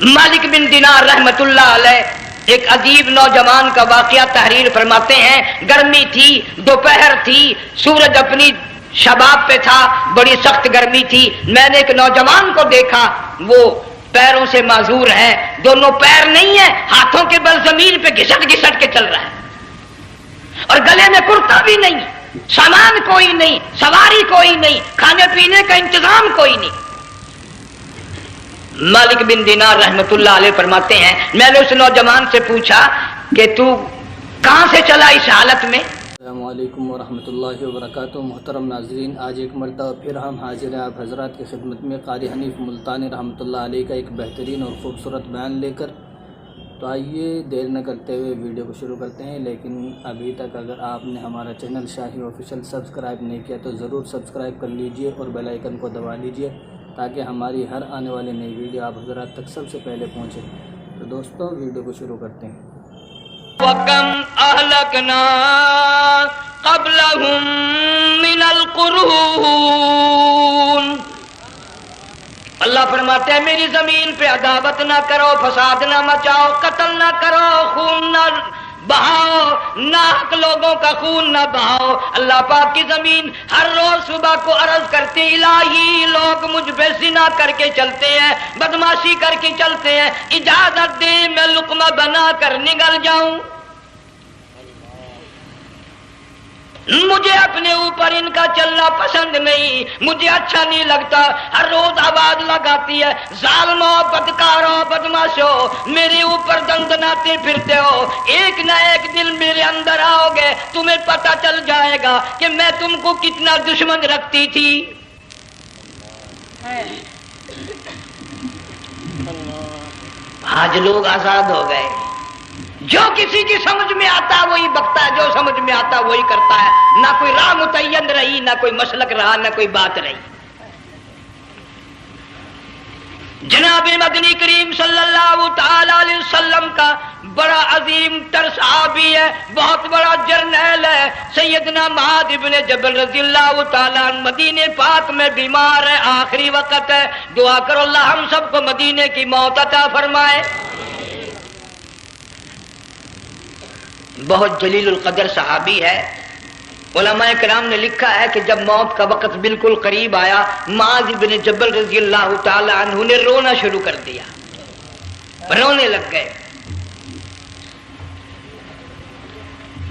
مالک بن دینار رحمت اللہ علیہ ایک عجیب نوجوان کا واقعہ تحریر فرماتے ہیں. گرمی تھی، دوپہر تھی، سورج اپنی شباب پہ تھا، بڑی سخت گرمی تھی. میں نے ایک نوجوان کو دیکھا، وہ پیروں سے معذور ہے، دونوں پیر نہیں ہیں، ہاتھوں کے بل زمین پہ گھسٹ گھسٹ کے چل رہا ہے، اور گلے میں کرتا بھی نہیں، سامان کوئی نہیں، سواری کوئی نہیں، کھانے پینے کا انتظام کوئی نہیں. مالک بن دینار رحمت اللہ علیہ فرماتے ہیں میں نے اس نوجوان سے پوچھا کہ تو کہاں سے چلا اس حالت میں؟ السلام علیکم ورحمۃ اللہ وبرکاتہ. محترم ناظرین، آج ایک مرتبہ پھر ہم حاضر ہیں آپ حضرات کی خدمت میں قاری حنیف ملتانی رحمۃ اللہ علیہ کا ایک بہترین اور خوبصورت بیان لے کر. تو آئیے دیر نہ کرتے ہوئے ویڈیو کو شروع کرتے ہیں. لیکن ابھی تک اگر آپ نے ہمارا چینل شاہی آفیشیل سبسکرائب نہیں کیا تو ضرور سبسکرائب کر لیجئے اور بیل آئیکن کو دبا لیجئے تاکہ ہماری ہر آنے والی نئی ویڈیو آپ حضرات تک سب سے پہلے پہنچے. تو دوستوں ویڈیو کو شروع کرتے ہیں. وَكَمْ أَهْلَكْنَا قَبْلَهُمْ مِنَ الْقُرُونِ. اللہ فرماتے ہیں میری زمین پہ عداوت نہ کرو، فساد نہ مچاؤ، قتل نہ کرو، خون نہ بہاؤ، ناحق لوگوں کا خون نہ بہاؤ. اللہ پاک کی زمین ہر روز صبح کو عرض کرتے الہی لوگ مجھ پہ زنا کر کے چلتے ہیں، بدماشی کر کے چلتے ہیں، اجازت دے میں لقمہ بنا کر نگل جاؤں. مجھے اپنے اوپر ان کا چلنا پسند نہیں، مجھے اچھا نہیں لگتا. ہر روز آواز لگاتی ہے ظالموں، بدکاروں، بدماشوں، میرے اوپر دندناتے پھرتے ہو. ایک نہ ایک دن میرے اندر آؤ گے، تمہیں پتہ چل جائے گا کہ میں تم کو کتنا دشمن رکھتی تھی. آج لوگ آزاد ہو گئے، جو کسی کی سمجھ میں آتا ہے وہی بکتا ہے، جو سمجھ میں آتا ہے وہی کرتا ہے. نہ کوئی راہ متعین رہی، نہ کوئی مسلک رہا، نہ کوئی بات رہی. جناب مدنی کریم صلی اللہ تعالی علیہ وسلم کا بڑا عظیم تر صحابی ہے، بہت بڑا جرنیل ہے، سیدنا معاذ بن جبل رضی اللہ تعالی عنہ. مدینے پاک میں بیمار ہے، آخری وقت ہے، دعا کرو اللہ ہم سب کو مدینے کی موت عطا فرمائے. بہت جلیل القدر صحابی ہے. علماء کرام نے لکھا ہے کہ جب موت کا وقت بالکل قریب آیا، معاذ بن جبل رضی اللہ تعالی عنہ نے رونا شروع کر دیا، رونے لگ گئے.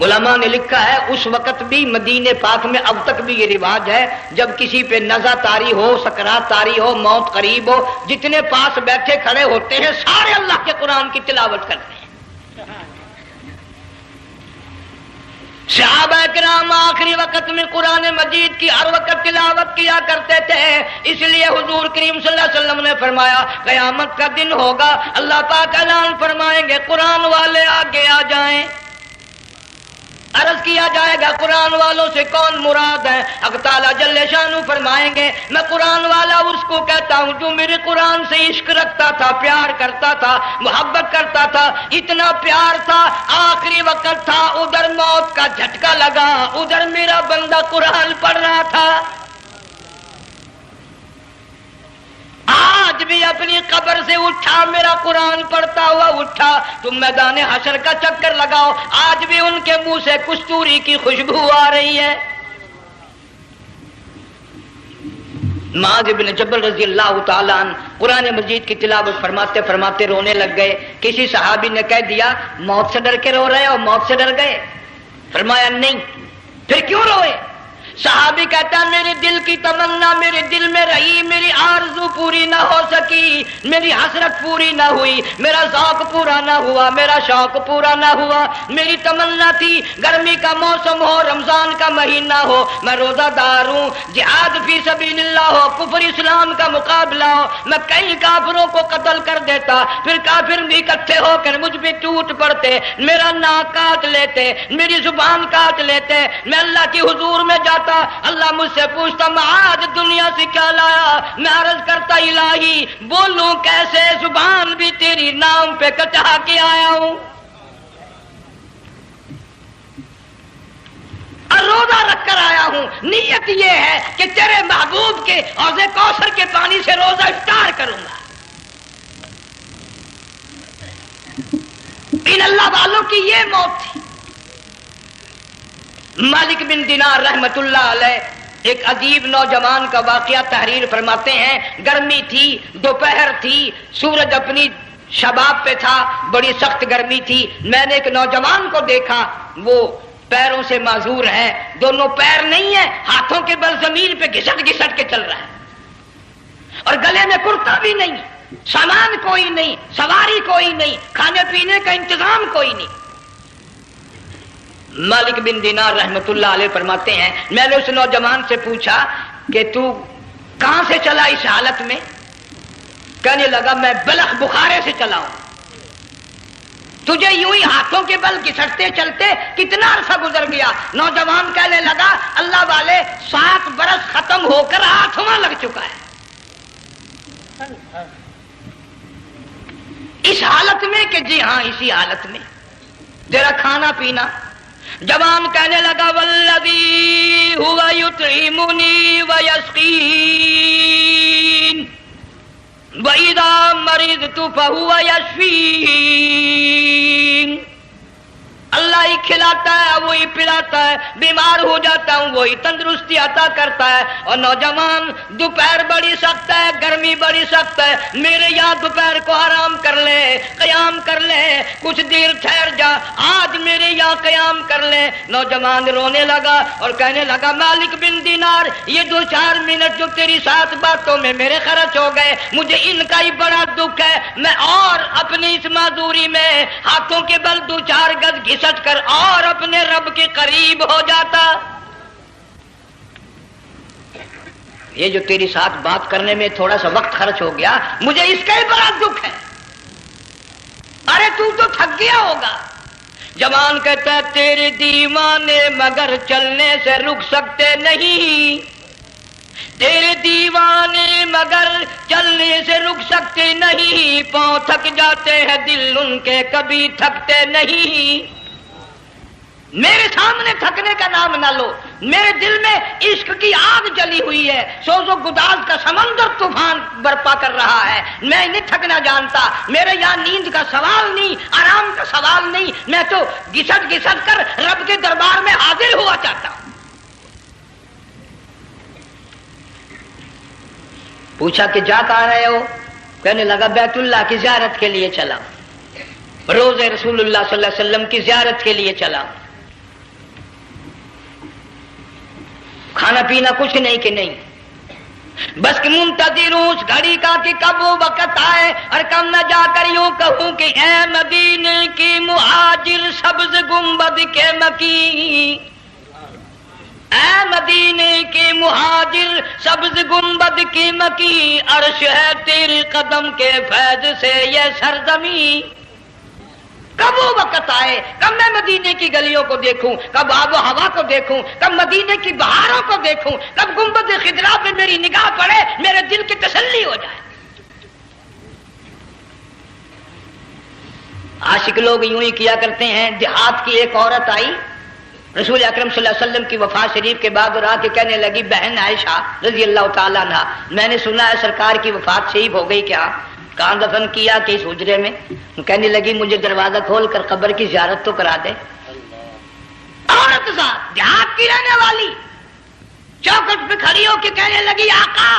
علماء نے لکھا ہے اس وقت بھی مدینے پاک میں اب تک بھی یہ رواج ہے، جب کسی پہ نزع طاری ہو، سکرات طاری ہو، موت قریب ہو، جتنے پاس بیٹھے کھڑے ہوتے ہیں سارے اللہ کے قرآن کی تلاوت کرتے ہیں. صحابہ کرام آخری وقت میں قرآن مجید کی ہر وقت تلاوت کیا کرتے تھے. اس لیے حضور کریم صلی اللہ علیہ وسلم نے فرمایا قیامت کا دن ہوگا، اللہ پاک اعلان فرمائیں گے قرآن والے آگے آ جائیں. عرض کیا جائے گا قرآن والوں سے کون مراد ہے؟ حق تعالیٰ جل شانہ فرمائیں گے میں قرآن والا اس کو کہتا ہوں جو میرے قرآن سے عشق رکھتا تھا، پیار کرتا تھا، محبت کرتا تھا. اتنا پیار تھا، آخری وقت تھا، ادھر موت کا جھٹکا لگا، ادھر میرا بندہ قرآن پڑھ رہا تھا. آج بھی اپنی قبر سے اٹھا، میرا قرآن پڑھتا ہوا اٹھا. تم میدان حشر کا چکر لگاؤ، آج بھی ان کے منہ سے کستوری کی خوشبو آ رہی ہے. معاذ بن جبل رضی اللہ تعالی عنہ قرآن مجید کی تلاوت فرماتے فرماتے رونے لگ گئے. کسی صحابی نے کہہ دیا موت سے ڈر کے رو رہے ہو، موت سے ڈر گئے؟ فرمایا نہیں. پھر کیوں روئے؟ صحابی کہتا ہے میرے دل کی تمنا میرے دل میں رہی، میری آرزو پوری نہ ہو سکی، میری حسرت پوری نہ ہوئی، میرا ذوق پورا نہ ہوا، میرا شوق پورا نہ ہوا. میری تمنا تھی گرمی کا موسم ہو، رمضان کا مہینہ ہو، میں روزہ دار ہوں، جہاد فی سبیل اللہ ہو، کفر اسلام کا مقابلہ ہو، میں کئی کافروں کو قتل کر دیتا، پھر کافر بھی اکٹھے ہو کر مجھ پہ ٹوٹ پڑتے، میرا ناک کاٹ لیتے، میری زبان کاٹ لیتے. میں اللہ کی حضور میں جاتا، اللہ مجھ سے پوچھتا معاذ دنیا سے کیا لایا؟ میں عرض کرتا الہی بولوں کیسے، زبان بھی تیری نام پہ کٹا کے آیا ہوں. روزہ رکھ کر آیا ہوں، نیت یہ ہے کہ تیرے محبوب کے حوض کوثر کے پانی سے روزہ افطار کروں گا. ان اللہ والوں کی یہ موت تھی۔ مالک بن دینار رحمت اللہ علیہ ایک عجیب نوجوان کا واقعہ تحریر فرماتے ہیں۔ گرمی تھی، دوپہر تھی، سورج اپنی شباب پہ تھا، بڑی سخت گرمی تھی۔ میں نے ایک نوجوان کو دیکھا، وہ پیروں سے معذور ہے، دونوں پیر نہیں ہیں، ہاتھوں کے بل زمین پہ گھسٹ گھسٹ کے چل رہا ہے، اور گلے میں کرتا بھی نہیں، سامان کوئی نہیں، سواری کوئی نہیں، کھانے پینے کا انتظام کوئی نہیں۔ مالک بن دینار رحمت اللہ علیہ فرماتے ہیں میں نے اس نوجوان سے پوچھا کہ تو کہاں سے چلا اس حالت میں؟ کہنے لگا میں بلخ بخارے سے چلا ہوں۔ تجھے یوں ہی ہاتھوں کے بل گھسٹتے چلتے کتنا عرصہ گزر گیا؟ نوجوان کہنے لگا اللہ والے 7 برس ختم ہو کر 8واں لگ چکا ہے۔ اس حالت میں کہ جی ہاں اسی حالت میں تیرا کھانا پینا۔ جوان کہنے لگا والذی ہوا یطعمنی ویسقین وَإِذَا مَرِضْتُ فَهُوَ يَشْفِينِ، اللہ ہی کھلاتا ہے، وہی پلاتا ہے، بیمار ہو جاتا ہوں وہی تندرستی عطا کرتا ہے۔ اور نوجوان دوپہر بڑی سخت ہے، گرمی بڑی سخت ہے، میرے یہاں دوپہر کو آرام کر لے، قیام کر لے، کچھ دیر ٹھہر جا، آج میرے یہاں قیام کر لے۔ نوجوان رونے لگا اور کہنے لگا مالک بن دینار یہ 2-4 منٹ جو تیری ساتھ باتوں میں میرے خرچ ہو گئے، مجھے ان کا ہی بڑا دکھ ہے، میں اور اپنی اس معذوری میں ہاتھوں کے بل 2-4 گز گھسٹ کر اور اپنے رب کے قریب ہو جاتا۔ یہ جو تیری ساتھ بات کرنے میں تھوڑا سا وقت خرچ ہو گیا، مجھے اس کا ہی بڑا دکھ ہے۔ ارے تو تھک گیا ہوگا۔ جوان کہتا ہے تیرے دیوانے مگر چلنے سے رک سکتے نہیں، تیرے دیوانے مگر چلنے سے رک سکتے نہیں، پاؤں تھک جاتے ہیں دل ان کے کبھی تھکتے نہیں۔ میرے سامنے تھکنے کا نام نہ لو، میرے دل میں عشق کی آگ جلی ہوئی ہے، سوز و گداز کا سمندر طوفان برپا کر رہا ہے، میں نہیں تھکنا جانتا، میرے یہاں نیند کا سوال نہیں، آرام کا سوال نہیں، میں تو گھسٹ گھسٹ کر رب کے دربار میں حاضر ہوا چاہتا ہوں۔ پوچھا کہ جا کہاں رہے ہو؟ کہنے لگا بیت اللہ کی زیارت کے لیے چلا، روز رسول اللہ صلی اللہ علیہ وسلم کی زیارت کے لیے چلا، کھانا پینا کچھ نہیں کہ نہیں، بس کہ منتظر ہوں اس گھڑی کا کہ کب وہ وقت آئے اور کب میں جا کر یوں کہوں کہ اے مدینے کی مہاجر سبز گنبد کے مکی، اے مدینے کے مہاجر سبز گنبد کی مکی، عرش ہے تیرے قدم کے فیض سے یہ سرزمین۔ کب وہ وقت آئے، کب میں مدینے کی گلیوں کو دیکھوں، کب آب و ہوا کو دیکھوں، کب مدینے کی بہاروں کو دیکھوں، کب گنبد خضرا پہ میری نگاہ پڑے، میرے دل کی تسلی ہو جائے۔ عاشق لوگ یوں ہی کیا کرتے ہیں۔ دیہات کی ایک عورت آئی رسول اکرم صلی اللہ علیہ وسلم کی وفات شریف کے بعد اور آ کے کہنے لگی بہن عائشہ رضی اللہ تعالیٰ عنہا، میں نے سنا ہے سرکار کی وفات شریف ہو گئی، کیا کہاں دفن کیا کہ اس حجرے میں؟ کہنے لگی مجھے دروازہ کھول کر قبر کی زیارت تو کرا دے۔ عورت صاحب دیہات کی رہنے والی چوکٹ پہ کھڑی ہو کے کہنے لگی آقا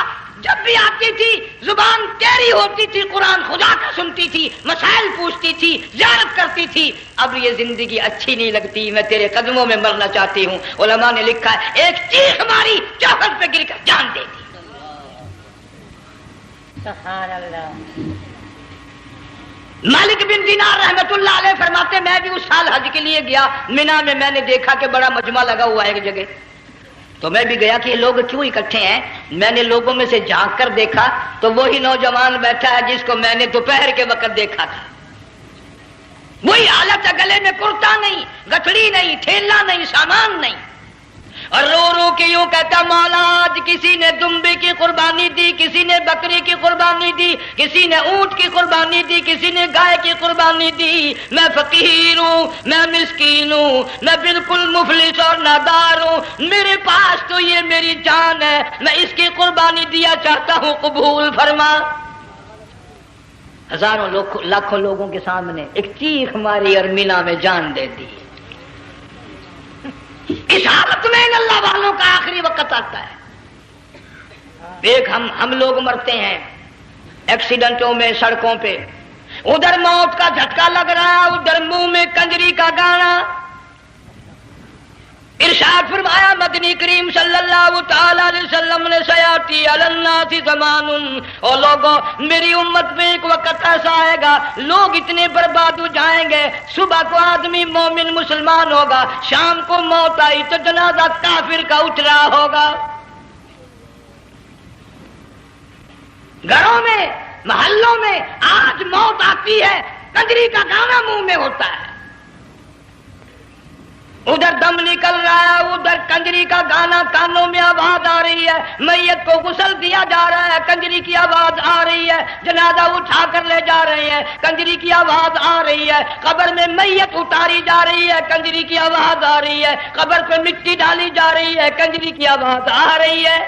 جب بھی آتی تھی زبان تیری ہوتی تھی، قرآن خدا کا سنتی تھی، مسائل پوچھتی تھی، زیارت کرتی تھی، اب یہ زندگی اچھی نہیں لگتی، میں تیرے قدموں میں مرنا چاہتی ہوں۔ علماء نے لکھا ہے ایک چیخ ماری چوکٹ پہ گر کر جان دے دی۔ سبحان اللہ۔ مالک بن دینار رحمت اللہ علیہ فرماتے میں بھی اس سال حج کے لیے گیا، مینا میں نے دیکھا کہ بڑا مجمع لگا ہوا ہے ایک جگہ، تو میں بھی گیا کہ یہ لوگ کیوں اکٹھے ہیں۔ میں نے لوگوں میں سے جھانک کر دیکھا تو وہی نوجوان بیٹھا ہے جس کو میں نے دوپہر کے وقت دیکھا تھا، وہی حالت ہے، گلے میں کرتا نہیں، گٹھڑی نہیں، ٹھیلا نہیں، سامان نہیں، اور رو رو کے یوں کہتا مولا آج کسی نے دمبے کی قربانی دی، کسی نے بکری کی قربانی دی، کسی نے اونٹ کی قربانی دی، کسی نے گائے کی قربانی دی، میں فقیر ہوں، میں مسکین ہوں، میں بالکل مفلس اور نادار ہوں، میرے پاس تو یہ میری جان ہے، میں اس کی قربانی دیا چاہتا ہوں، قبول فرما۔ ہزاروں لاکھوں لوگوں کے سامنے ایک چیخ ماری اور مینا میں جان دے دی. اس حالت میں ان اللہ والوں کا آخری وقت آتا ہے. ایک ہم لوگ مرتے ہیں ایکسیڈنٹوں میں، سڑکوں پہ، ادھر موت کا جھٹکا لگ رہا، ادھر منہ میں کنجری کا گانا. ارشاد فرمایا مدنی کریم صلی اللہ تعالی علیہ وسلم نے سیاتی علی الناس زمان، اور لوگوں میری امت میں ایک وقت ایسا آئے گا لوگ اتنے برباد ہو جائیں گے، صبح کو آدمی مومن مسلمان ہوگا، شام کو موت آئی تو جنازہ کافر کا اٹھ رہا ہوگا. گھروں میں، محلوں میں آج موت آتی ہے، کنجری کا گانا منہ میں ہوتا ہے، ادھر دم نکل رہا ہے، ادھر کنجری کا گانا کانوں میں آواز آ رہی ہے، میت کو غسل دیا جا رہا ہے، کنجری کی آواز آ رہی ہے، جنازہ اٹھا کر لے جا رہے ہیں، کنجری کی آواز آ رہی ہے، قبر میں میت اتاری جا رہی ہے، کنجری کی آواز آ رہی ہے، قبر پہ مٹی ڈالی جا رہی ہے، کنجری کی آواز آ رہی ہے.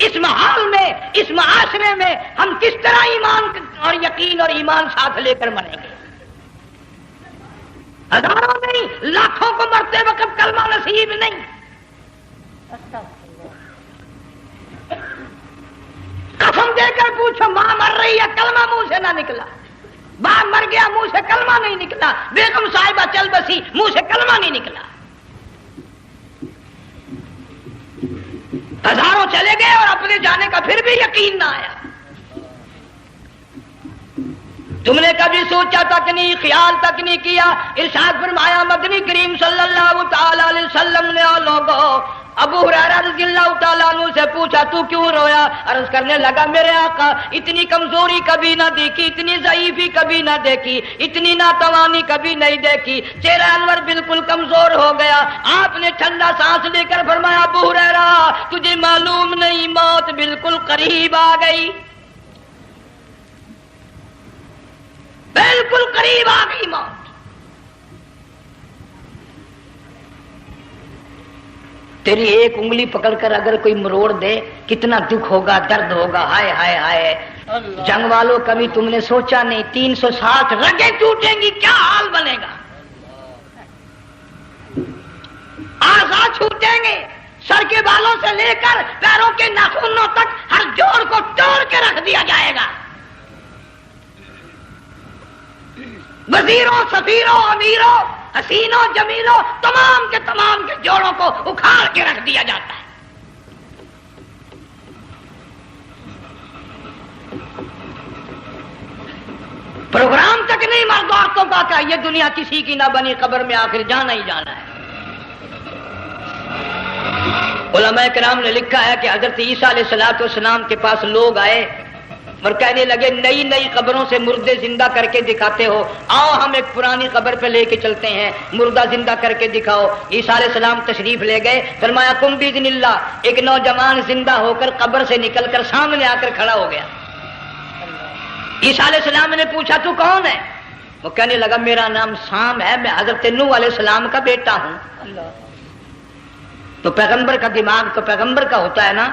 اس ماحول میں، اس معاشرے میں ہم کس طرح ایمان اور یقین اور ایمان ساتھ لے کر مریں گے؟ ہزاروں نہیں، لاکھوں کو مرتے وقت کلمہ نصیب نہیں. قسم دے کر پوچھو، ماں مر رہی ہے، کلمہ منہ سے نہ نکلا، باپ مر گیا، منہ سے کلمہ نہیں نکلا، بیگم صاحبہ چل بسی، منہ سے کلمہ نہیں نکلا. ہزاروں چلے گئے اور اپنے جانے کا پھر بھی یقین نہ آیا. تم نے کبھی سوچا تک نہیں، خیال تک نہیں کیا. ارشاد فرمایا مدنی کریم صلی اللہ تعالی علیہ وسلم نے اور لوگوں ابو ہریرہ رضی اللہ تعالیٰ عنہ سے پوچھا تو کیوں رویا؟ عرض کرنے لگا میرے آقا اتنی کمزوری کبھی نہ دیکھی، اتنی ضعیفی کبھی نہ دیکھی، اتنی ناتوانی کبھی نہیں دیکھی، چہرہ انور بالکل کمزور ہو گیا. آپ نے ٹھنڈا سانس لے کر فرمایا ابو ہریرہ تجھے معلوم نہیں موت بالکل قریب آ گئی، بالکل قریب آ گئی موت. تیری ایک انگلی پکڑ کر اگر کوئی مروڑ دے کتنا دکھ ہوگا، درد ہوگا. ہائے ہائے ہائے. جنگ والوں کبھی تم نے سوچا نہیں 360 رگیں ٹوٹیں گی کیا حال بنے گا، اعضاء چھوٹیں گے، سر کے بالوں سے لے کر پیروں کے ناخنوں تک ہر جوڑ کو توڑ کے رکھ دیا جائے گا. وزیروں، سفیروں، امیروں، حسینوں، جمیلوں، تمام کے جوڑوں کو اکھاڑ کے رکھ دیا جاتا ہے. پروگرام تک نہیں مرد عورتوں کا کہ یہ دنیا کسی کی نہ بنی، قبر میں آخر جانا ہی جانا ہے. علماء کرام نے لکھا ہے کہ حضرت عیسیٰ علیہ السلام کے پاس لوگ آئے اور کہنے لگے نئی نئی قبروں سے مردے زندہ کر کے دکھاتے ہو، آؤ ہم ایک پرانی قبر پہ لے کے چلتے ہیں، مردہ زندہ کر کے دکھاؤ. عیسیٰ علیہ السلام تشریف لے گئے، فرمایا کم باذن اللہ. ایک نوجوان زندہ ہو کر قبر سے نکل کر سامنے آ کر کھڑا ہو گیا. عیسیٰ علیہ السلام نے پوچھا تو کون ہے؟ وہ کہنے لگا میرا نام سام ہے، میں حضرت نوح علیہ السلام کا بیٹا ہوں. تو پیغمبر کا دماغ تو پیغمبر کا ہوتا ہے نا.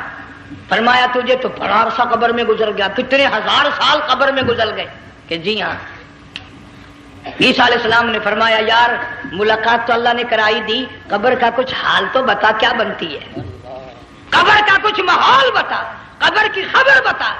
فرمایا تجھے تو بڑا عرصہ قبر میں گزر گیا، کتنے ہزار سال قبر میں گزر گئے؟ کہ جی ہاں. عیسیٰ علیہ السلام نے فرمایا یار ملاقات تو اللہ نے کرائی دی، قبر کا کچھ حال تو بتا کیا بنتی ہے، قبر کا کچھ ماحول بتا، قبر کی خبر بتا.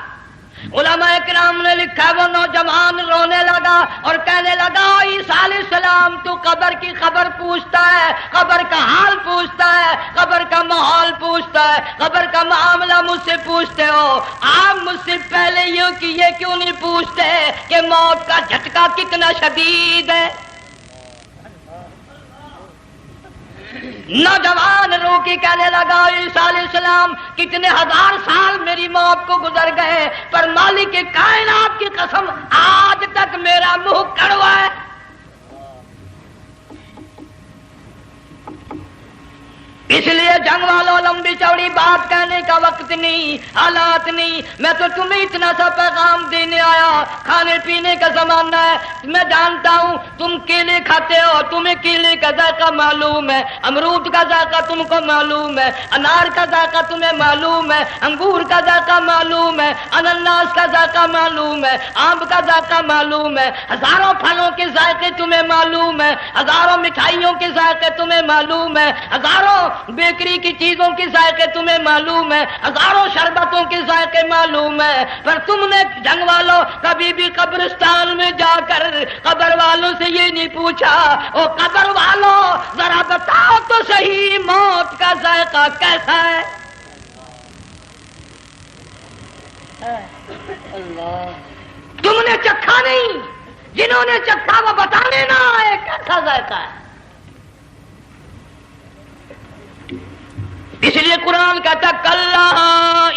علماء کرام نے لکھا وہ نوجوان رونے لگا اور کہنے لگا عیسیٰ علیہ السلام تو قبر کی خبر پوچھتا ہے، قبر کا حال پوچھتا ہے، قبر کا ماحول پوچھتا ہے، قبر کا معاملہ مجھ سے پوچھتے ہو، آپ مجھ سے پہلے یہ کیوں نہیں پوچھتے کہ موت کا جھٹکا کتنا شدید ہے؟ نوجوان رو کے کہنے لگا عیسیٰ علیہ السلام کتنے ہزار سال میری موت کو گزر گئے، پر مالک کائنات کی قسم آج تک میرا منہ کڑوا ہے. اس لیے جنگ والوں لمبی چوڑی بات کہنے کا وقت نہیں، حالات نہیں. میں تو تمہیں اتنا سا پیغام دینے آیا کھانے پینے کا زمانہ ہے، میں جانتا ہوں تم کیلے کھاتے ہو، تمہیں کیلے کا ذائقہ معلوم ہے، امرود کا ذائقہ تم کو معلوم ہے، انار کا ذائقہ تمہیں معلوم ہے، انگور کا ذائقہ معلوم ہے، انناس کا ذائقہ معلوم ہے، آم کا ذائقہ معلوم ہے، ہزاروں پھلوں کے ذائقے تمہیں معلوم ہے، ہزاروں مٹھائیوں کے ذائقے تمہیں معلوم ہے، ہزاروں بیکری کی چیزوں کے ذائقے تمہیں معلوم ہے، ہزاروں شربتوں کے ذائقے معلوم ہے، پر تم نے جنگ والوں کبھی بھی قبرستان میں جا کر قبر والوں سے یہ نہیں پوچھا او قبر والوں ذرا بتاؤ تو صحیح موت کا ذائقہ کیسا ہے؟ تم نے چکھا نہیں، جنہوں نے چکھا وہ بتانے نہ آئے کیسا ذائقہ ہے۔ اس لیے قرآن کہتا کلا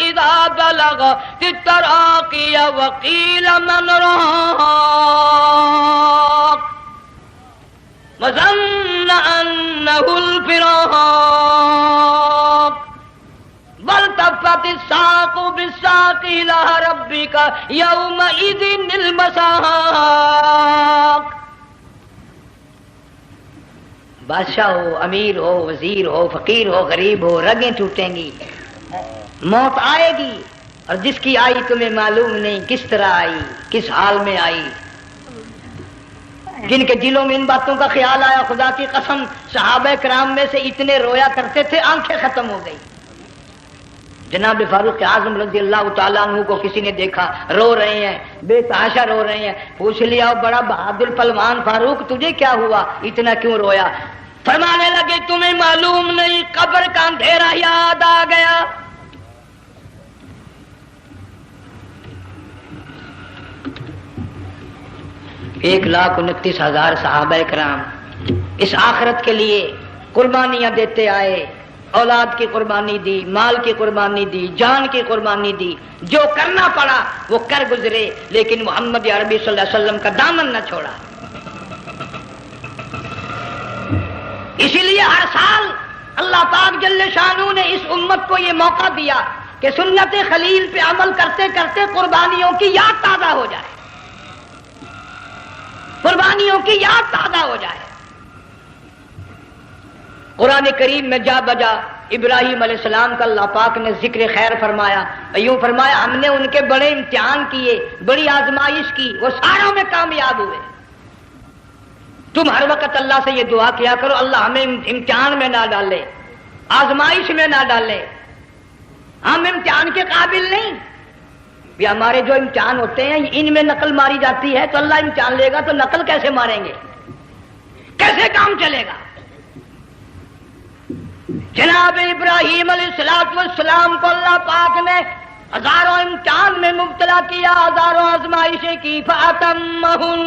اذا بلغت التراقی وقیل من راق وظن انه الفراق والتفت الساق بالساق الى ربك يومئذ المساق۔ بادشاہ ہو، امیر ہو، وزیر ہو، فقیر ہو، غریب ہو، رگیں ٹوٹیں گی، موت آئے گی، اور جس کی آئی تمہیں معلوم نہیں کس طرح آئی، کس حال میں آئی۔ جن کے دلوں میں ان باتوں کا خیال آیا، خدا کی قسم صحابہ کرام میں سے اتنے رویا کرتے تھے آنکھیں ختم ہو گئی۔ جناب فاروق اعظم رضی اللہ تعالیٰ عنہ کو کسی نے دیکھا رو رہے ہیں، بے تحاشا رو رہے ہیں، پوچھ لیا بڑا بہادر پہلوان فاروق تجھے کیا ہوا، اتنا کیوں رویا؟ فرمانے لگے تمہیں معلوم نہیں، قبر کا اندھیرا یاد آ گیا۔ 1,29,000 صحابہ کرام اس آخرت کے لیے قربانیاں دیتے آئے، اولاد کی قربانی دی، مال کی قربانی دی، جان کی قربانی دی، جو کرنا پڑا وہ کر گزرے، لیکن محمد عربی صلی اللہ علیہ وسلم کا دامن نہ چھوڑا۔ اسی لیے ہر سال اللہ پاک جل شانہ نے اس امت کو یہ موقع دیا کہ سنت خلیل پہ عمل کرتے کرتے قربانیوں کی یاد تازہ ہو جائے، قربانیوں کی یاد تازہ ہو جائے۔ قرآن کریم میں جا بجا ابراہیم علیہ السلام کا اللہ پاک نے ذکر خیر فرمایا، یوں فرمایا ہم نے ان کے بڑے امتحان کیے، بڑی آزمائش کی، وہ ساروں میں کامیاب ہوئے۔ تم ہر وقت اللہ سے یہ دعا کیا کرو اللہ ہمیں امتحان میں نہ ڈالے، آزمائش میں نہ ڈالے، ہم امتحان کے قابل نہیں۔ یہ ہمارے جو امتحان ہوتے ہیں ان میں نقل ماری جاتی ہے، تو اللہ امتحان لے گا تو نقل کیسے ماریں گے، کیسے کام چلے گا؟ جناب ابراہیم علیہ السلام کو اللہ پاک نے ہزاروں امتحان میں مبتلا کیا، ہزاروں آزمائشیں کی، فَأَتَمَّهُنْ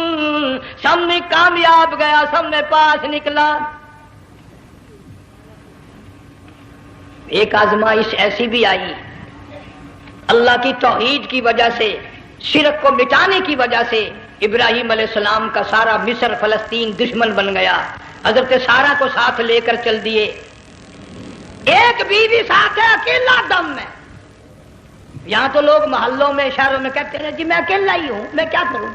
سب میں کامیاب گیا، سب میں پاس نکلا۔ ایک آزمائش ایسی بھی آئی اللہ کی توحید کی وجہ سے، شرک کو مٹانے کی وجہ سے ابراہیم علیہ السلام کا سارا مصر فلسطین دشمن بن گیا، حضرت سارہ کو ساتھ لے کر چل دیے، ایک بیوی ساتھ ہے اکیلا دم میں۔ یہاں تو لوگ محلوں میں شہروں میں کہتے ہیں جی میں اکیلا ہی ہوں، میں کیا کروں؟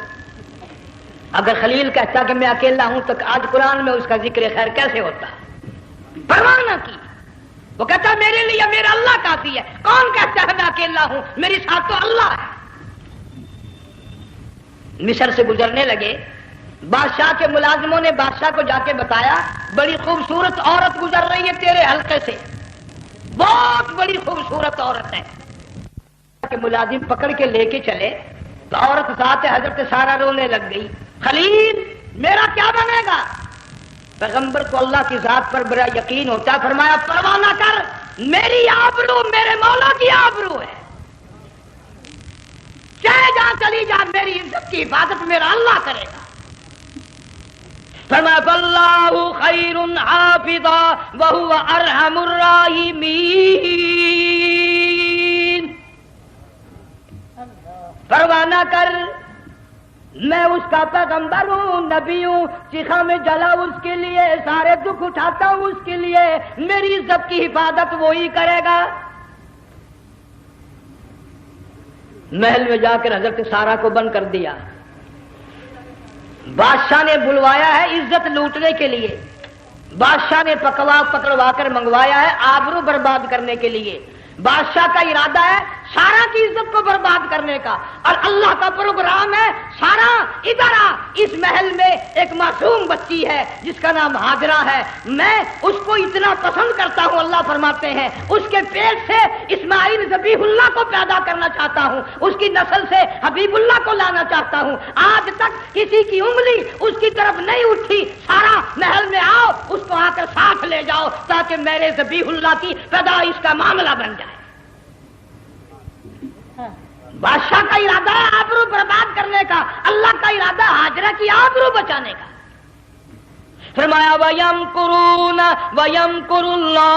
اگر خلیل کہتا کہ میں اکیلا ہوں تو آج قرآن میں اس کا ذکر خیر کیسے ہوتا؟ پرواہ نہ کی، وہ کہتا میرے لیے میرا اللہ کافی ہے۔ کون کہتا ہے میں اکیلا ہوں، میری ساتھ تو اللہ ہے۔ مصر سے گزرنے لگے، بادشاہ کے ملازموں نے بادشاہ کو جا کے بتایا بڑی خوبصورت عورت گزر رہی ہے تیرے حلقے سے، بہت بڑی خوبصورت عورت ہے۔ کہ ملازم پکڑ کے لے کے چلے تو عورت ساتھ حضرت سارہ رونے لگ گئی، خلیل میرا کیا بنے گا؟ پیغمبر کو اللہ کی ذات پر بڑا یقین ہوتا، فرمایا پرواہ نہ کر، میری آبرو میرے مولا کی آبرو ہے، چاہے جہاں چلی جا میری عزت کی حفاظت میرا اللہ کرے گا۔ فرمایا فاللہ خیر حافظا وہو ارحم الراحمین۔ پرواہ نہ کر، میں اس کا پیغمبر ہوں، نبی ہوں، چیخا میں جلا اس کے لیے، سارے دکھ اٹھاتا ہوں اس کے لیے، میری عزت کی حفاظت وہی کرے گا۔ محل میں جا کر حضرت سارا کو بند کر دیا. بادشاہ نے بلوایا ہے عزت لوٹنے کے لیے، بادشاہ نے پکڑوا کر منگوایا ہے آبرو برباد کرنے کے لیے. بادشاہ کا ارادہ ہے سارا کی عزت کو برباد کرنے کا، اور اللہ کا پروگرام ہے سارا ادھر آ، اس محل میں ایک معصوم بچی ہے جس کا نام ہاجرہ ہے، میں اس کو اتنا پسند کرتا ہوں، اللہ فرماتے ہیں اس کے پیٹ سے اسماعیل ذبیح اللہ کو پیدا کرنا چاہتا ہوں، اس کی نسل سے حبیب اللہ کو لانا چاہتا ہوں. آج تک کسی کی انگلی اس کی طرف نہیں اٹھی. سارا محل میں آؤ، اس کو آ کر ساتھ لے جاؤ تاکہ میرے ذبیح اللہ کی پیدائش کا معاملہ بن جائے. بادشاہ کا ارادہ ہے آبرو برباد کرنے کا، اللہ کا ارادہ ہاجرہ کی آبرو بچانے کا. فرمایا وَيَمْكُرُونَ وَيَمْكُرُ اللَّهُ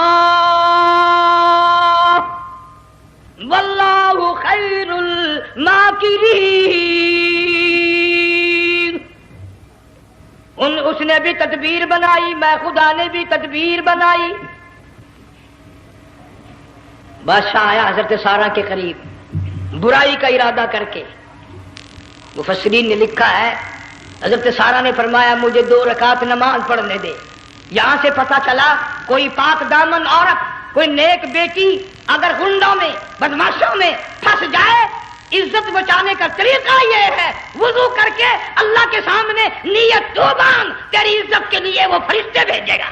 وَاللَّهُ خَيْرُ الْمَاكِرِينَ. اس نے بھی تدبیر بنائی، میں خدا نے بھی تدبیر بنائی. بادشاہ آیا حضرت سارا کے قریب برائی کا ارادہ کر کے. مفسرین نے لکھا ہے حضرت سارا نے فرمایا مجھے 2 رکعت نماز پڑھنے دے. یہاں سے پتہ چلا کوئی پاک دامن عورت، کوئی نیک بیٹی اگر غنڈوں میں بدماشوں میں پھنس جائے، عزت بچانے کا طریقہ یہ ہے وضو کر کے اللہ کے سامنے نیت تو باندھ، تیری عزت کے لیے وہ فرشتے بھیجے گا.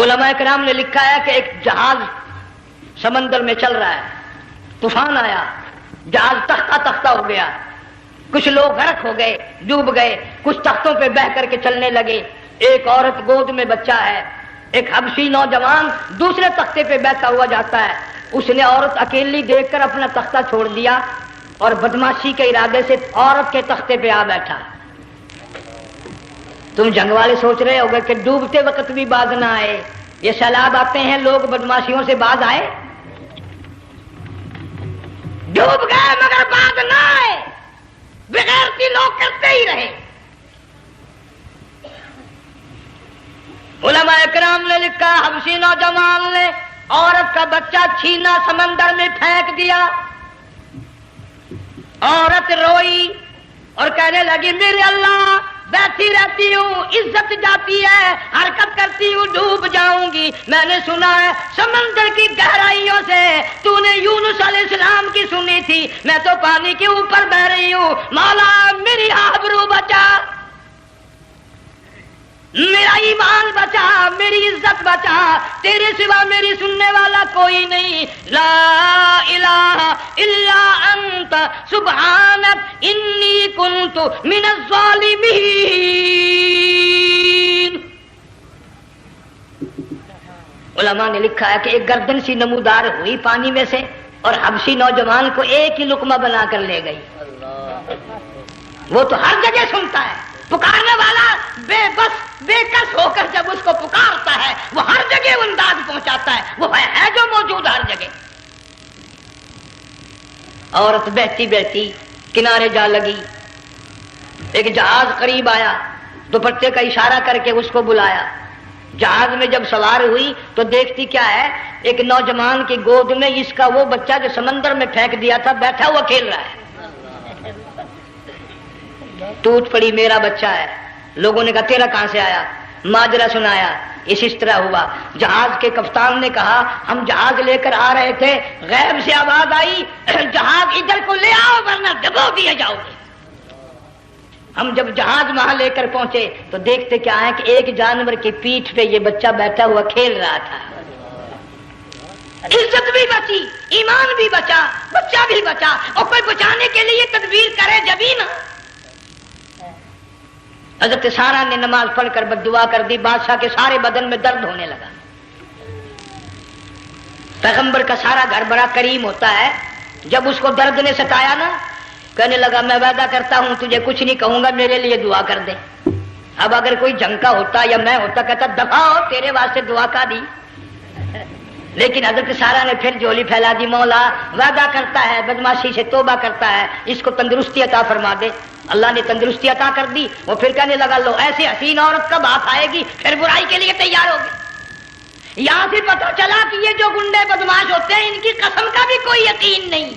علماء کرام نے لکھا ہے کہ ایک جہاز سمندر میں چل رہا ہے، طوفان آیا، جہاز تختہ تختہ ہو گیا، کچھ لوگ غرق ہو گئے، ڈوب گئے، کچھ تختوں پہ بہ کر کے چلنے لگے. ایک عورت گود میں بچہ ہے، ایک حبشی نوجوان دوسرے تختے پہ بیٹھا ہوا جاتا ہے. اس نے عورت اکیلی دیکھ کر اپنا تختہ چھوڑ دیا اور بدماشی کے ارادے سے عورت کے تختے پہ آ بیٹھا. تم جنگ والے سوچ رہے ہوگے کہ ڈوبتے وقت بھی باز نہ آئے، یہ سیلاب آتے ہیں لوگ بدماشیوں سے باز آئے؟ ڈوب گئے مگر باز نہ آئے، بغیرتی لوگ کرتے ہی رہے. علماء کرام نے لکھا حبشی نوجوان نے عورت کا بچہ چھینا سمندر میں پھینک دیا. عورت روئی اور کہنے لگی میرے اللہ بیٹھی رہتی ہوں، عزت جاتی ہے، حرکت کرتی ہوں، ڈوب جاؤں گی. میں نے سنا ہے سمندر کی گہرائیوں سے تو نے یونس علیہ السلام کی سنی تھی، میں تو پانی کے اوپر بہ رہی ہوں. مولا میری آبرو بچا، میرا ایمان بچا، میری عزت بچا، تیرے سوا میری سننے والا کوئی نہیں. لا الہ الا انت سبحانک انی کنت من الظالمین. علماء نے لکھا ہے کہ ایک گردن سی نمودار ہوئی پانی میں سے اور حبشی نوجوان کو ایک ہی لقمہ بنا کر لے گئی. وہ تو ہر جگہ سنتا ہے، پکارنے والا بے بس بے کس ہو کر جب اس کو پکارتا ہے وہ ہر جگہ انداز پہنچاتا ہے، وہ ہے جو موجود ہر جگہ. عورت بہتی بہتی کنارے جا لگی. ایک جہاز قریب آیا، دوپٹے کا اشارہ کر کے اس کو بلایا. جہاز میں جب سوار ہوئی تو دیکھتی کیا ہے، ایک نوجوان کی گود میں اس کا وہ بچہ جو سمندر میں پھینک دیا تھا بیٹھا ہوا کھیل رہا ہے. ٹوٹ پڑی میرا بچہ ہے. لوگوں نے کہا تیرا کہاں سے آیا؟ ماجرا سنایا. اس طرح ہوا. جہاز کے کپتان نے کہا ہم جہاز لے کر آ رہے تھے، غیب سے آواز آئی جہاز ادھر کو لے آؤ ورنہ ڈبو دیے جاؤ گے. ہم جب جہاز وہاں لے کر پہنچے تو دیکھتے کیا ہے کہ ایک جانور کی پیٹھ پہ یہ بچہ بیٹھا ہوا کھیل رہا تھا. عزت بھی بچی، ایمان بھی بچا، بچہ بھی بچا. اور کوئی بچانے کے لیے تدبیر کرے جبھی نا. حضرت سارا نے نماز پڑھ کر بد دعا کر دی. بادشاہ کے سارے بدن میں درد ہونے لگا. پیغمبر کا سارا گھر بڑا کریم ہوتا ہے. جب اس کو درد نے ستایا نا، کہنے لگا میں وعدہ کرتا ہوں تجھے کچھ نہیں کہوں گا، میرے لیے دعا کر دے. اب اگر کوئی جنگ کا ہوتا یا میں ہوتا کہتا دفع ہو، تیرے واسطے دعا کا دی. لیکن حضرت سارا نے پھر جولی پھیلا دی، مولا وعدہ کرتا ہے، بدماشی سے توبہ کرتا ہے، اس کو تندرستی عطا فرما دے. اللہ نے تندرستی عطا کر دی. وہ پھر کہنے لگا لو ایسے حسین عورت کب ہاتھ آئے گی، پھر برائی کے لیے تیار ہوگی. یہاں سے پتہ چلا کہ یہ جو گنڈے بدماش ہوتے ہیں ان کی قسم کا بھی کوئی یقین نہیں.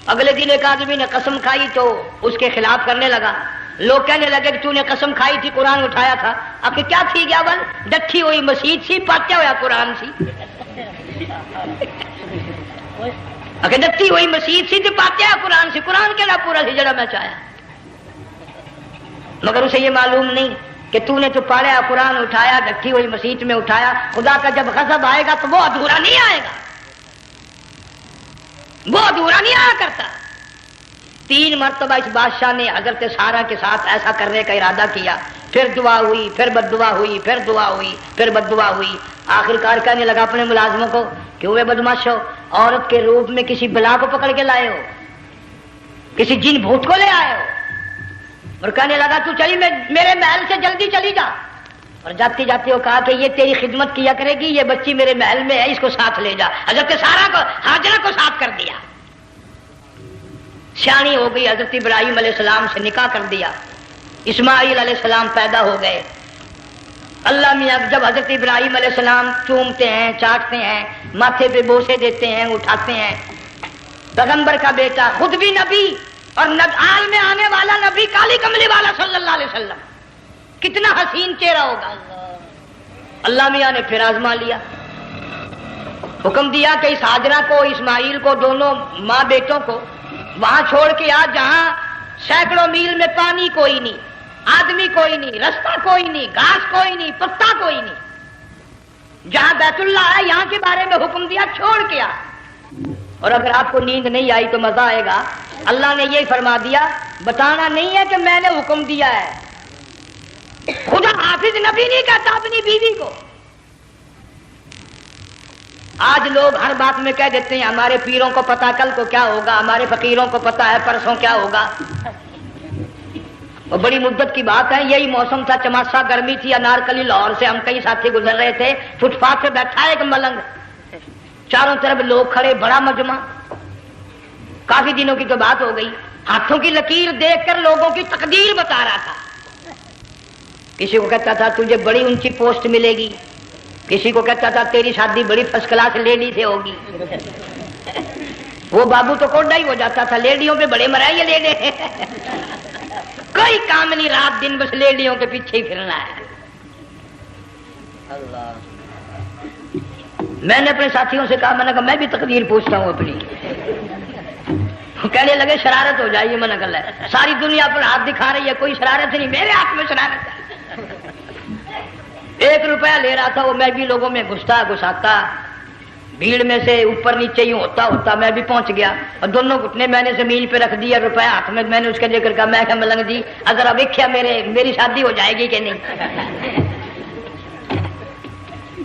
اگلے دن ایک آدمی نے قسم کھائی تو اس کے خلاف کرنے لگا. لوگ کہنے لگے کہ تو نے قسم کھائی تھی قرآن اٹھایا تھا. آخر کیا تھی گیا بل ڈٹھی ہوئی مسیح سی پاٹیا ہوا قرآن سی. آخر ڈٹھی ہوئی مسیح سی تو پاٹیا قرآن سی. قرآن کے نا پورا سی جڑا میں چاہیا. مگر اسے یہ معلوم نہیں کہ تو نے تو پاڑیا قرآن اٹھایا ڈٹھی ہوئی مسیح میں اٹھایا. خدا کا جب غضب آئے گا تو وہ ادھورا نہیں آئے گا. وہ ادھورا نہیں آیا کرتا. 3 مرتبہ اس بادشاہ نے حضرت سارہ کے ساتھ ایسا کرنے کا ارادہ کیا. پھر دعا ہوئی, پھر بد دعا ہوئی, پھر دعا ہوئی, پھر بد دعا ہوئی. آخرکار کہنے لگا اپنے ملازموں کو کہ وہ بدماش ہو, عورت کے روپ میں کسی بلا کو پکڑ کے لائے ہو, کسی جن بھوت کو لے آئے ہو. اور کہنے لگا تو چلی میرے محل سے جلدی چلی جا. اور جاتی جاتی وہ کہا کہ یہ تیری خدمت کیا کرے گی, یہ بچی میرے محل میں ہے, اس کو ساتھ لے جا. حضرت سارہ کو ہاجرہ کو ساتھ کر دیا. سیانی ہو گئی, حضرت ابراہیم علیہ السلام سے نکاح کر دیا. اسماعیل علیہ السلام پیدا ہو گئے. اللہ میاں جب حضرت ابراہیم علیہ السلام چومتے ہیں, چاٹتے ہیں, ماتھے پہ بوسے دیتے ہیں, اٹھاتے ہیں, پیغمبر کا بیٹا خود بھی نبی اور آل میں آنے والا نبی کالی کملی والا صلی اللہ علیہ وسلم, کتنا حسین چہرہ ہوگا. اللہ میاں نے پھر آزما لیا. حکم دیا کہ اس ہاجرہ کو, اسماعیل کو, دونوں ماں بیٹوں کو وہاں چھوڑ کے آ جہاں سینکڑوں میل میں پانی کوئی نہیں, آدمی کوئی نہیں, رستہ کوئی نہیں, گھاس کوئی نہیں, پتا کوئی نہیں. جہاں بیت اللہ ہے یہاں کے بارے میں حکم دیا چھوڑ کے آ. اور اگر آپ کو نیند نہیں آئی تو مزہ آئے گا. اللہ نے یہ فرما دیا, بتانا نہیں ہے کہ میں نے حکم دیا ہے. خدا حافظ نبی نہیں کہتا اپنی بیوی کو. آج لوگ ہر بات میں کہہ دیتے ہیں ہمارے پیروں کو پتا کل کو کیا ہوگا, ہمارے فقیروں کو پتا ہے پرسوں کیا ہوگا. اور بڑی مدت کی بات ہے, یہی موسم تھا, چماسا گرمی تھی, انارکلی لاہور سے ہم کئی ساتھی گزر رہے تھے. فٹ پاتھ پہ بیٹھا ہے ایک ملنگ, چاروں طرف لوگ کھڑے, بڑا مجمع. کافی دنوں کی تو بات ہو گئی. ہاتھوں کی لکیر دیکھ کر لوگوں کی تقدیر بتا رہا تھا. کسی کو کہتا تھا تجھے بڑی اونچی پوسٹ ملے گی, کسی کو کہتا تھا تیری شادی بڑی فرسٹ کلاس لیڈی سے ہوگی. وہ بابو تو کوڈا ہی ہو جاتا تھا, لیڈیوں پہ بڑے مرائے لیڈے. کوئی کام نہیں, رات دن بس لیڈیوں کے پیچھے ہی پھرنا ہے. اللہ. میں نے اپنے ساتھیوں سے کہا, میں نے کہا میں بھی تقدیر پوچھتا ہوں اپنی. کہنے لگے شرارت ہو جائے, یہ منع کر ہے, ساری دنیا پر ہاتھ دکھا رہی ہے, کوئی شرارت نہیں, میرے ہاتھ میں شرارت ہے. 1 روپیہ لے رہا تھا وہ, میں بھی لوگوں میں گھساتا, بھیڑ میں سے اوپر نیچے ہی ہوتا میں بھی پہنچ گیا. اور دونوں گھٹنے میں نے زمین پہ رکھ دیا, روپیہ ہاتھ میں نے اس کا ذکر کہا. میں کہا ملنگ جی اگر اب ویکھیا میری شادی ہو جائے گی کہ نہیں.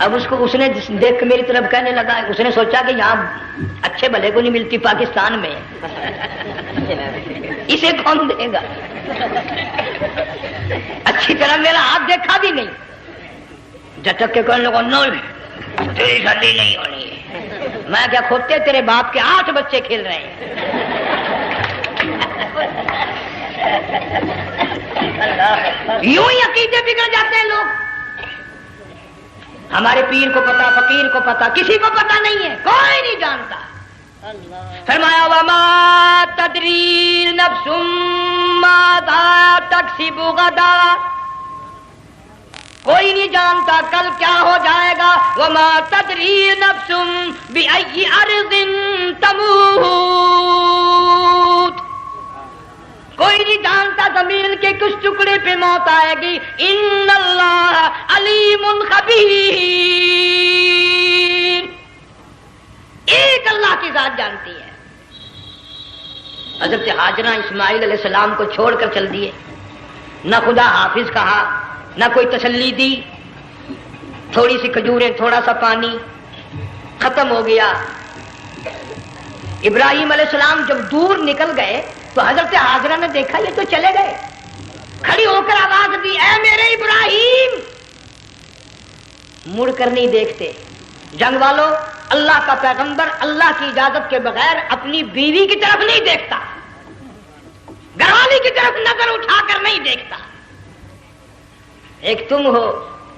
اب اس نے دیکھ کے میری طرف کہنے لگا, اس نے سوچا کہ یہاں اچھے بھلے کو نہیں ملتی, پاکستان میں اسے کون دے گا. اچھی طرح میرا ہاتھ دیکھا بھی نہیں, جھٹک کے کہنے لگا نو تیری شادی نہیں ہونی ہے. میں کیا کھوتے, تیرے باپ کے 8 بچے کھیل رہے ہیں. یوں ہی عقیدے بگڑ جاتے ہیں لوگ. ہمارے پیر کو پتا, فقیر کو پتا, کسی کو پتا نہیں ہے, کوئی نہیں جانتا. فرمایا وما تدری نفس ماذا تکسب غدا, کوئی نہیں جانتا کل کیا ہو جائے گا. وما تدری نفس بأي أرض تموت, کوئی نہیں جانتا زمین کے کس ٹکڑے پہ موت آئے گی. ان اللہ علیم خبیر, ایک اللہ کی ذات جانتی ہے. حضرت ہاجرہ اسماعیل علیہ السلام کو چھوڑ کر چل دیے, نہ خدا حافظ کہا, نہ کوئی تسلی دی. تھوڑی سی کھجوریں, تھوڑا سا پانی, ختم ہو گیا. ابراہیم علیہ السلام جب دور نکل گئے تو حضرت ہاجرہ نے دیکھا یہ تو چلے گئے. کھڑی ہو کر آواز دی, اے میرے ابراہیم. مڑ کر نہیں دیکھتے. جنگ والوں, اللہ کا پیغمبر اللہ کی اجازت کے بغیر اپنی بیوی کی طرف نہیں دیکھتا, گھر والی کی طرف نظر اٹھا کر نہیں دیکھتا. ایک تم ہو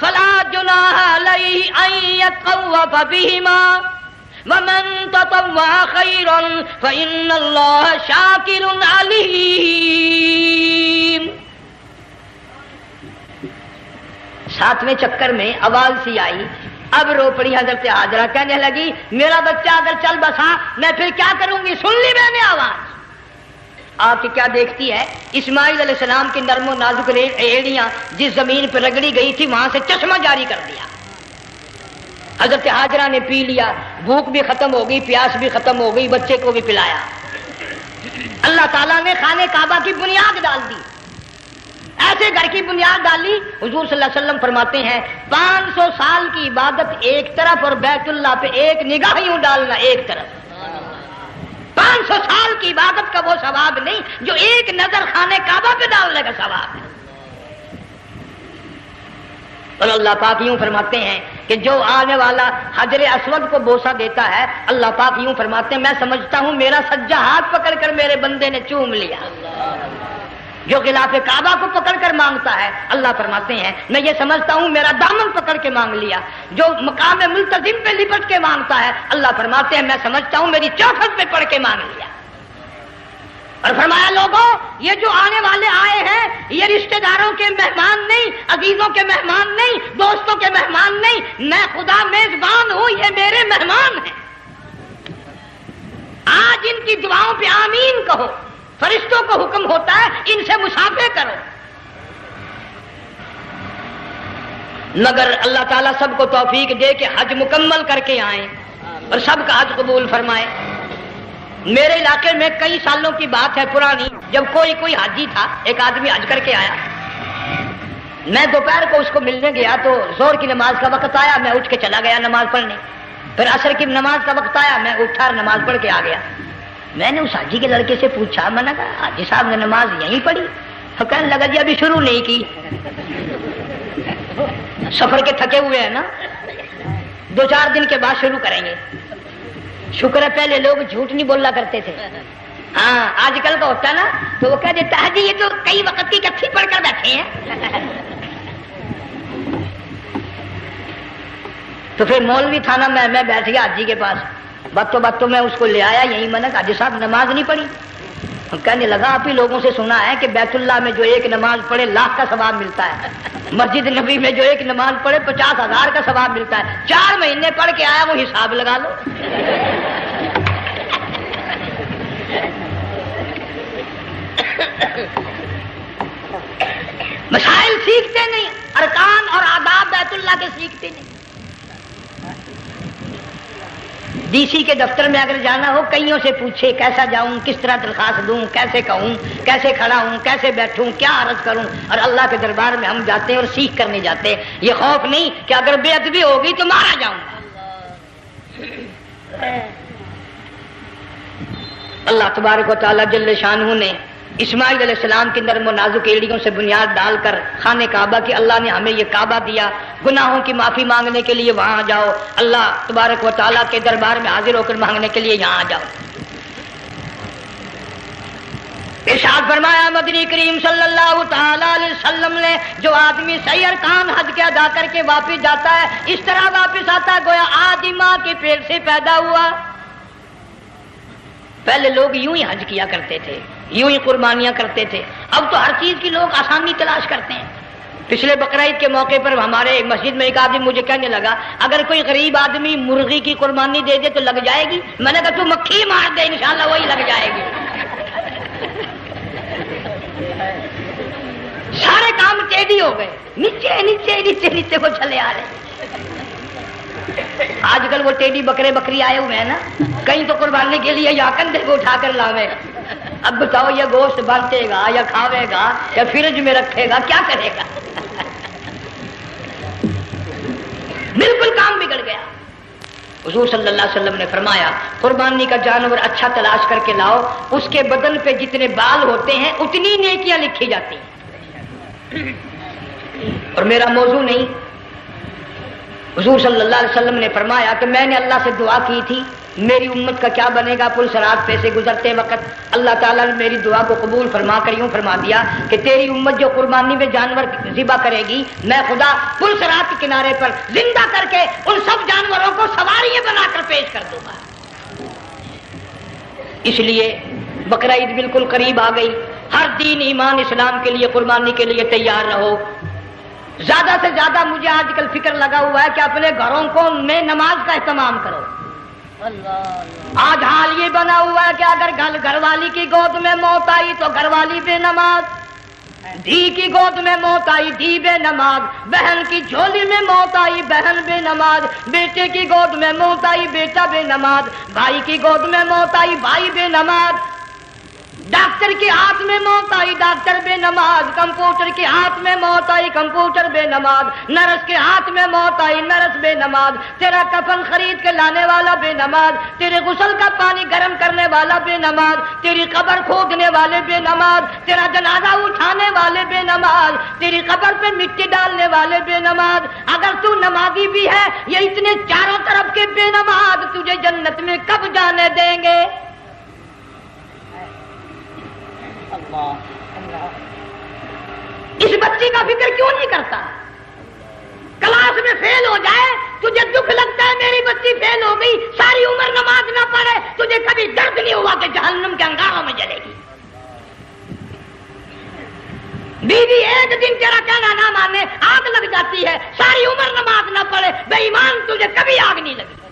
فلا جناح علیہ ان یطوف بہما ومن تطوع خیرا فإن اللہ شاکر علیم۔ ساتویں چکر میں آواز سی آئی، اب رو پڑی حضرت ہاجرہ، کہنے لگی میرا بچہ اگر چل بسا میں پھر کیا کروں گی؟ سن لی میں نے آواز۔ آپ کی کیا دیکھتی ہے؟ اسماعیل علیہ السلام کی نرم و نازک ایڑیاں جس زمین پہ رگڑی گئی تھی وہاں سے چشمہ جاری کر دیا۔ حضرت ہاجرہ نے پی لیا، بھوک بھی ختم ہو گئی، پیاس بھی ختم ہو گئی، بچے کو بھی پلایا۔ اللہ تعالیٰ نے خانہ کعبہ کی بنیاد ڈال دی، ایسے گھر کی بنیاد ڈالی۔ حضور صلی اللہ علیہ وسلم فرماتے ہیں 500 سال کی عبادت ایک طرف اور بیت اللہ پہ ایک نگاہ یوں ڈالنا ایک طرف۔ 500 سال کی عبادت کا وہ ثواب نہیں جو ایک نظر خانہ کعبہ پہ ڈالنے کا ثواب ہے۔ اور اللہ پاک یوں فرماتے ہیں کہ جو آنے والا حجر اسود کو بوسہ دیتا ہے، اللہ پاک یوں فرماتے ہیں میں سمجھتا ہوں میرا سجا ہاتھ پکڑ کر میرے بندے نے چوم لیا۔ جو غلاف کعبہ کو پکڑ کر مانگتا ہے، اللہ فرماتے ہیں میں یہ سمجھتا ہوں میرا دامن پکڑ کے مانگ لیا۔ جو مقام ملتزم پہ لپٹ کے مانگتا ہے، اللہ فرماتے ہیں میں سمجھتا ہوں میری چوکھٹ پہ پڑھ کے مانگ لیا۔ اور فرمایا لوگوں یہ جو آنے والے آئے ہیں یہ رشتہ داروں کے مہمان نہیں، عزیزوں کے مہمان نہیں، دوستوں کے مہمان نہیں، میں خدا میزبان ہوں، یہ میرے مہمان ہیں۔ آج ان کی دعاؤں پہ آمین کہو، فرشتوں کو حکم ہوتا ہے ان سے مصافحہ کرو۔ مگر اللہ تعالیٰ سب کو توفیق دے کہ حج مکمل کر کے آئیں اور سب کا حج قبول فرمائے۔ میرے علاقے میں کئی سالوں کی بات ہے پرانی، جب کوئی حاجی تھا، ایک آدمی حج کر کے آیا، میں دوپہر کو اس کو ملنے گیا تو زور کی نماز کا وقت آیا، میں اٹھ کے چلا گیا نماز پڑھنے۔ پھر عصر کی نماز کا وقت آیا، میں اٹھا اور نماز پڑھ کے آ گیا۔ میں نے اس حاجی کے لڑکے سے پوچھا، میں نے کہا حاجی صاحب نے نماز یہیں پڑھی؟ تو کہنے لگا جی ابھی شروع نہیں کی، سفر کے تھکے ہوئے ہیں نا، 2-4 دن کے بعد شروع کریں گے۔ شکر ہے پہلے لوگ جھوٹ نہیں بولا کرتے تھے، ہاں آج کل کا ہوتا ہے نا تو وہ کہہ دیتا ہے جی یہ تو کئی وقت کی کچھی پڑھ کر بیٹھے ہیں۔ تو پھر مولوی تھا نا، میں بیٹھ گیا حاجی کے پاس، باتوں میں اس کو لے آیا، یہی میں نے کہا حاجی صاحب نماز نہیں پڑھی؟ کہنے لگا آپ ہی لوگوں سے سنا ہے کہ بیت اللہ میں جو ایک نماز پڑھے 1,00,000 کا ثواب ملتا ہے، مسجد نبی میں جو ایک نماز پڑھے 50,000 کا ثواب ملتا ہے، 4 مہینے پڑھ کے آیا، وہ حساب لگا لو۔ مسائل سیکھتے نہیں، ارکان اور آداب بیت اللہ کے سیکھتے نہیں۔ ڈی سی کے دفتر میں اگر جانا ہو کئیوں سے پوچھے کیسا جاؤں، کس طرح درخواست دوں، کیسے کہوں، کیسے کھڑا ہوں، کیسے بیٹھوں، کیا عرض کروں، اور اللہ کے دربار میں ہم جاتے ہیں اور سیکھ کرنے جاتے ہیں، یہ خوف نہیں کہ اگر بے ادبی ہوگی تو مارا جاؤں گا۔ اللہ تبارک و تعالیٰ جل شانہ نے اسماعیل علیہ السلام کی نرم و نازک ایڑیوں سے بنیاد ڈال کر خانہ کعبہ کی، اللہ نے ہمیں یہ کعبہ دیا، گناہوں کی معافی مانگنے کے لیے وہاں جاؤ، اللہ تبارک و تعالیٰ کے دربار میں حاضر ہو کر مانگنے کے لیے یہاں جاؤ۔ ارشاد فرمایا مدنی کریم صلی اللہ تعالی علیہ وسلم نے جو آدمی صحیح ارکان حج کے ادا کر کے واپس جاتا ہے اس طرح واپس آتا ہے گویا آدمی ماں کے پیٹ سے پیدا ہوا۔ پہلے لوگ یوں ہی حج کیا کرتے تھے، یوں ہی قربانیاں کرتے تھے، اب تو ہر چیز کی لوگ آسانی تلاش کرتے ہیں۔ پچھلے بقرعید کے موقع پر ہمارے مسجد میں ایک آدمی مجھے کہنے لگا اگر کوئی غریب آدمی مرغی کی قربانی دے دے تو لگ جائے گی؟ میں نے کہا تو مکھی مار دے انشاءاللہ وہی لگ جائے گی۔ سارے کام ٹیڑھی ہو گئے، نیچے نیچے نیچے نیچے کو چلے آ رہے۔ آج کل وہ ٹیڑھی بکرے بکری آئے ہوئے ہیں نا، کہیں تو قربانی کے لیے یا کندھے کو اٹھا کر لاوے۔ اب بتاؤ یہ گوشت بانٹے گا یا کھاوے گا یا فریج میں رکھے گا، کیا کرے گا؟ بالکل کام بگڑ گیا۔ حضور صلی اللہ علیہ وسلم نے فرمایا قربانی کا جانور اچھا تلاش کر کے لاؤ، اس کے بدن پہ جتنے بال ہوتے ہیں اتنی نیکیاں لکھی جاتی ہیں۔ اور میرا موضوع نہیں، حضور صلی اللہ علیہ وسلم نے فرمایا کہ میں نے اللہ سے دعا کی تھی میری امت کا کیا بنے گا؟ پل صراط پہ سے گزرتے وقت اللہ تعالیٰ نے میری دعا کو قبول فرما کر یوں فرما دیا کہ تیری امت جو قربانی میں جانور ذبح کرے گی، میں خدا پل صراط کے کنارے پر زندہ کر کے ان سب جانوروں کو سواریاں بنا کر پیش کر دوں گا۔ اس لیے بقرہ عید بالکل قریب آ گئی۔ ہر دین ایمان اسلام کے لیے قربانی کے لیے تیار رہو۔ زیادہ سے زیادہ مجھے آج کل فکر لگا ہوا ہے کہ اپنے گھروں کو میں نماز کا اہتمام کرو۔ آج حال یہ بنا ہوا ہے کہ اگر گھر والی کی گود میں موت آئی تو گھر والی بے نماز، دھی کی گود میں موت آئی دھی بے نماز، بہن کی جھولی میں موت آئی بہن بے نماز، بیٹے کی گود میں موت آئی بیٹا بے نماز، بھائی کی گود میں موت آئی بھائی بے نماز، ڈاکٹر کے ہاتھ میں موت آئی ڈاکٹر بے نماز، کمپیوٹر کے ہاتھ میں موت آئی کمپیوٹر بے نماز، نرس کے ہاتھ میں موت آئی نرس بے نماز، تیرا کفن خرید کے لانے والا بے نماز، تیرے غسل کا پانی گرم کرنے والا بے نماز، تیری قبر کھودنے والے بے نماز، تیرا جنازہ اٹھانے والے بے نماز، تیری قبر پہ مٹی ڈالنے والے بے نماز۔ اگر تو نمازی بھی ہے، یہ اتنے چاروں طرف کے بے نماز تجھے جنت میں کب جانے دیں گے؟ اس بچی کا فکر کیوں نہیں کرتا؟ کلاس میں فیل ہو جائے تجھے دکھ لگتا ہے میری بچی فیل ہو گئی، ساری عمر نماز نہ پڑھے تجھے کبھی درد نہیں ہوا کہ جہنم کے انگاروں میں جلے گی؟ بیوی ایک دن تیرا کہنا نہ مانے آگ لگ جاتی ہے، ساری عمر نماز نہ پڑھے بے ایمان تجھے کبھی آگ نہیں لگی۔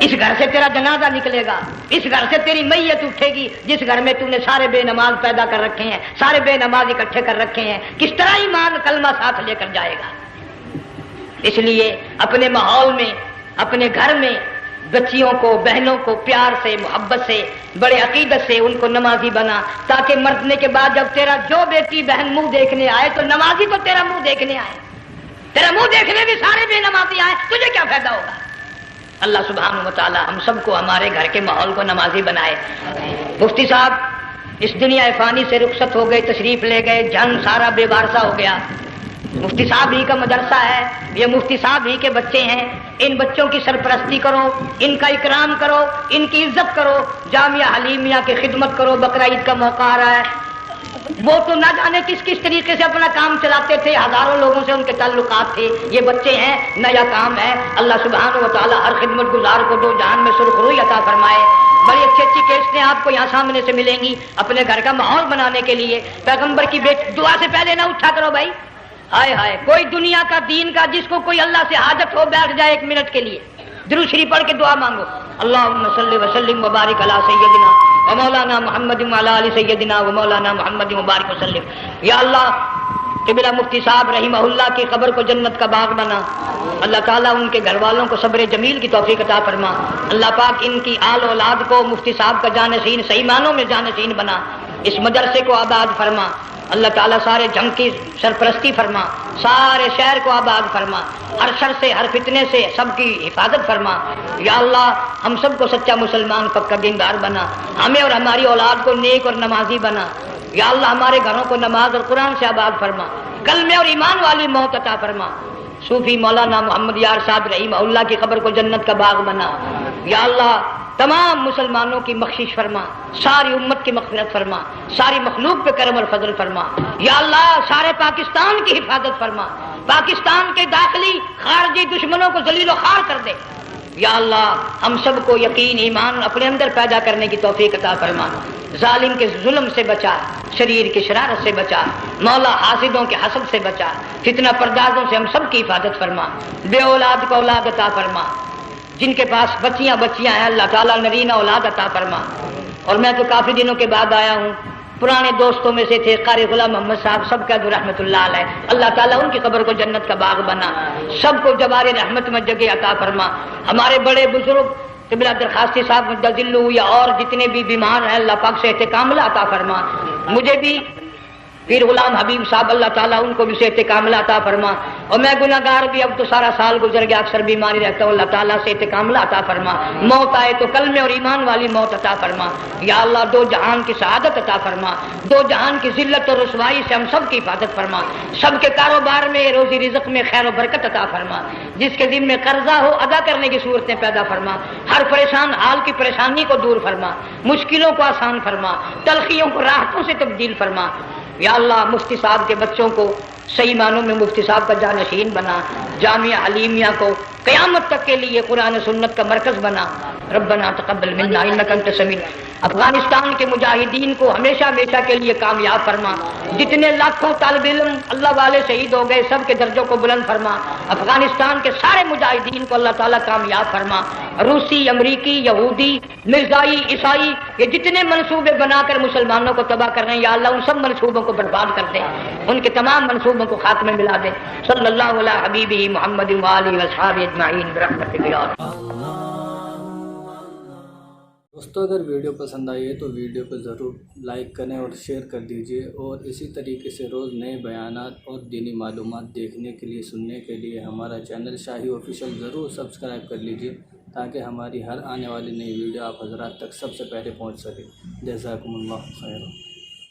اس گھر سے تیرا جنازہ نکلے گا، اس گھر سے تیری میت اٹھے گی جس گھر میں تو نے سارے بے نماز پیدا کر رکھے ہیں، سارے بے نماز اکٹھے کر رکھے ہیں، کس طرح ایمان کلمہ ساتھ لے کر جائے گا؟ اس لیے اپنے ماحول میں اپنے گھر میں بچیوں کو بہنوں کو پیار سے محبت سے بڑے عقیدت سے ان کو نمازی بنا، تاکہ مرنے کے بعد جب تیرا جو بیٹی بہن منہ دیکھنے آئے تو نمازی تو تیرا منہ دیکھنے آئے، تیرا منہ دیکھنے بھی سارے بے نمازی آئے، تجھے کیا فائدہ ہوگا؟ اللہ سبحانہ و تعالی ہم سب کو ہمارے گھر کے ماحول کو نمازی بنائے۔ مفتی صاحب اس دنیا فانی سے رخصت ہو گئے، تشریف لے گئے، جان سارا بے وارثہ ہو گیا۔ مفتی صاحب ہی کا مدرسہ ہے، یہ مفتی صاحب ہی کے بچے ہیں، ان بچوں کی سرپرستی کرو، ان کا اکرام کرو، ان کی عزت کرو، جامعہ حلیمیہ کی خدمت کرو۔ بقرہ عید کا موقع آ رہا ہے، وہ تو نہ جانے کس کس طریقے سے اپنا کام چلاتے تھے، ہزاروں لوگوں سے ان کے تعلقات تھے، یہ بچے ہیں، نیا کام ہے۔ اللہ سبحانہ و تعالی ہر خدمت گزار کو دو جہان میں سرخ روئی عطا فرمائے۔ بڑی اچھی اچھی کیسٹیں آپ کو یہاں سامنے سے ملیں گی اپنے گھر کا ماحول بنانے کے لیے۔ پیغمبر کی دعا سے پہلے نہ اٹھا کرو بھائی، ہائے ہائے، کوئی دنیا کا دین کا جس کو کوئی اللہ سے حاجت ہو بیٹھ جائے ایک منٹ کے لیے، درود شریف پڑھ کے دعا مانگو۔ اللہم صلی وسلم وبارک علی سیدنا و مولانا محمد وعلی آل سیدنا و مولانا محمد وبارک وسلم۔ یا اللہ قبلہ مفتی صاحب رحمہ اللہ کی قبر کو جنت کا باغ بنا، اللہ تعالیٰ ان کے گھر والوں کو صبر جمیل کی توفیق عطا فرما، اللہ پاک ان کی آل اولاد کو مفتی صاحب کا جانشین صحیح معنوں میں جانشین بنا، اس مدرسے کو آباد فرما، اللہ تعالیٰ سارے جنگ کی سرپرستی فرما، سارے شہر کو آباد فرما، ہر شر سے ہر فتنے سے سب کی حفاظت فرما۔ یا اللہ ہم سب کو سچا مسلمان پکا دیندار بنا، ہمیں اور ہماری اولاد کو نیک اور نمازی بنا۔ یا اللہ ہمارے گھروں کو نماز اور قرآن سے آباد فرما، کلمے اور ایمان والی موت عطا فرما۔ صوفی مولانا محمد یار صاحب رحمہ اللہ کی قبر کو جنت کا باغ بنا۔ یا اللہ تمام مسلمانوں کی بخشش فرما، ساری امت کی مغفرت فرما، ساری مخلوق پہ کرم اور فضل فرما۔ یا اللہ سارے پاکستان کی حفاظت فرما، پاکستان کے داخلی خارجی دشمنوں کو ذلیل و خوار کر دے۔ یا اللہ ہم سب کو یقین ایمان اپنے اندر پیدا کرنے کی توفیق عطا فرما، ظالم کے ظلم سے بچا، شریر کی شرارت سے بچا، مولا حاسدوں کے حسد سے بچا، فتنہ پردازوں سے ہم سب کی حفاظت فرما، بے اولاد کو اولاد عطا فرما، جن کے پاس بچیاں ہیں اللہ تعالیٰ نرینہ اولاد عطا فرما۔ اور میں تو کافی دنوں کے بعد آیا ہوں، پرانے دوستوں میں سے تھے قاری غلام محمد صاحب، سب کا جو رحمت اللہ علیہ، اللہ تعالیٰ ان کی قبر کو جنت کا باغ بنا، سب کو جوار رحمت میں جگہ عطا فرما۔ ہمارے بڑے بزرگ قبلہ درخواستی صاحب مجدلو یا اور جتنے بھی بیمار ہیں اللہ پاک سے احتکاملہ عطا فرما۔ مجھے بھی پھر غلام حبیب صاحب اللہ تعالیٰ ان کو بھی صحت کاملہ عطا فرما، اور میں گناہگار بھی اب تو سارا سال گزر گیا، اکثر بیماری رہتا ہوں، اللہ تعالیٰ صحت کاملہ عطا فرما، موت آئے تو کلمے اور ایمان والی موت عطا فرما، یا اللہ دو جہان کی سعادت عطا فرما، دو جہان کی ذلت اور رسوائی سے ہم سب کی حفاظت فرما، سب کے کاروبار میں روزی رزق میں خیر و برکت عطا فرما، جس کے ذمہ قرضہ ہو ادا کرنے کی صورتیں پیدا فرما، ہر پریشان حال کی پریشانی کو دور فرما، مشکلوں کو آسان فرما، تلخیوں کو راحتوں سے تبدیل فرما، یا اللہ مفتی صاحب کے بچوں کو صحیح معنوں میں مفتی صاحب کا جانشین بنا، جامعہ علیمیہ کو قیامت تک کے لیے قرآن سنت کا مرکز بنا، ربنا تقبل منا انک انت السمیع، افغانستان کے مجاہدین کو ہمیشہ ہمیشہ کے لیے کامیاب فرما، جتنے لاکھوں طالب علم اللہ والے شہید ہو گئے سب کے درجوں کو بلند فرما، افغانستان کے سارے مجاہدین کو اللہ تعالیٰ کامیاب فرما، روسی امریکی یہودی مرزائی عیسائی یہ جتنے منصوبے بنا کر مسلمانوں کو تباہ کر رہے ہیں یا اللہ ان سب منصوبوں کو برباد کر دے، ان کے تمام منصوبوں کو خاتمے ملا دے، صلی اللہ علیہ حبیبہ محمد وآلہ وصحبہ اجمعین برحمتک یا دوستو اگر ویڈیو پسند آئی ہے تو ویڈیو کو ضرور لائک کریں اور شیئر کر دیجئے، اور اسی طریقے سے روز نئے بیانات اور دینی معلومات دیکھنے کے لیے سننے کے لیے ہمارا چینل شاہی آفیشیل ضرور سبسکرائب کر لیجئے، تاکہ ہماری ہر آنے والی نئی ویڈیو آپ حضرات تک سب سے پہلے پہنچ سکے۔ جزاکم اللہ خیر۔